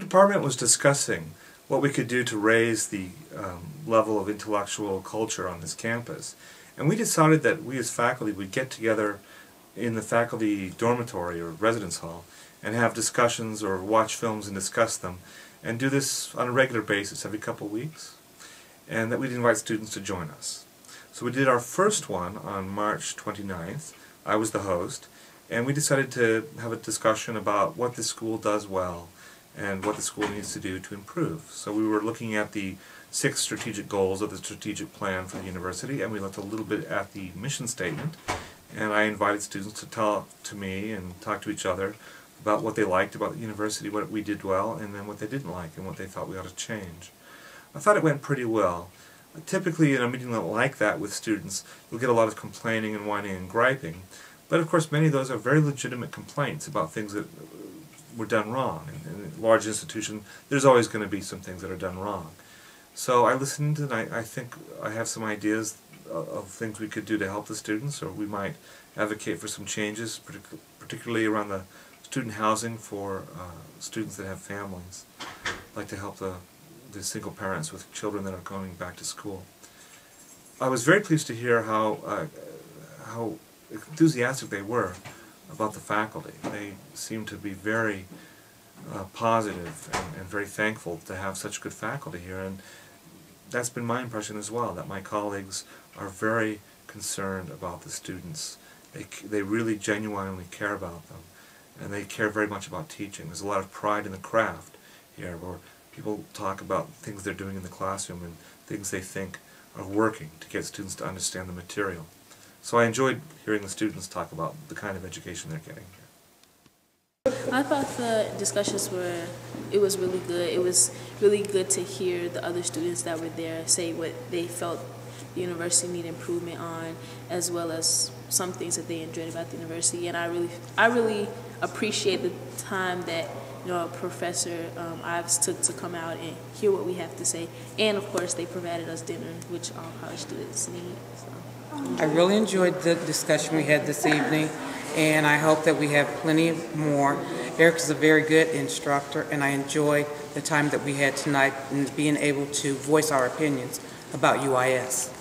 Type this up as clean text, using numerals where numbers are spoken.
department was discussing what we could do to raise the level of intellectual culture on this campus. And we decided that we as faculty would get together in the faculty dormitory or residence hall and have discussions or watch films and discuss them, and do this on a regular basis every couple of weeks, and that we'd invite students to join us. So we did our first one on March 29th. I was the host, and we decided to have a discussion about what the school does well and what the school needs to do to improve. So we were looking at the 6 strategic goals of the strategic plan for the university, and we looked a little bit at the mission statement, and I invited students to talk to me and talk to each other about what they liked about the university, what we did well, and then what they didn't like and what they thought we ought to change. I thought it went pretty well. Typically in a meeting like that with students, you'll get a lot of complaining and whining and griping, but of course many of those are very legitimate complaints about things that were done wrong. In a large institution, there's always going to be some things that are done wrong. So I listened, and I think I have some ideas of things we could do to help the students, or we might advocate for some changes, particularly around the student housing for students that have families. I'd like to help the single parents with children that are going back to school. I was very pleased to hear how enthusiastic they were about the faculty. They seemed to be very positive and very thankful to have such good faculty here, and that's been my impression as well, that my colleagues are very concerned about the students. They really genuinely care about them, and they care very much about teaching. There's a lot of pride in the craft here, where people talk about things they're doing in the classroom and things they think are working to get students to understand the material. So I enjoyed hearing the students talk about the kind of education they're getting here. I thought the discussions it was really good. It was really good to hear the other students that were there say what they felt the university needed improvement on, as well as some things that they enjoyed about the university. And I really appreciate the time that Professor Ives took to come out and hear what we have to say. And of course, they provided us dinner, which all college students need. So. I really enjoyed the discussion we had this evening, and I hope that we have plenty more. Eric is a very good instructor, and I enjoyed the time that we had tonight and being able to voice our opinions about UIS.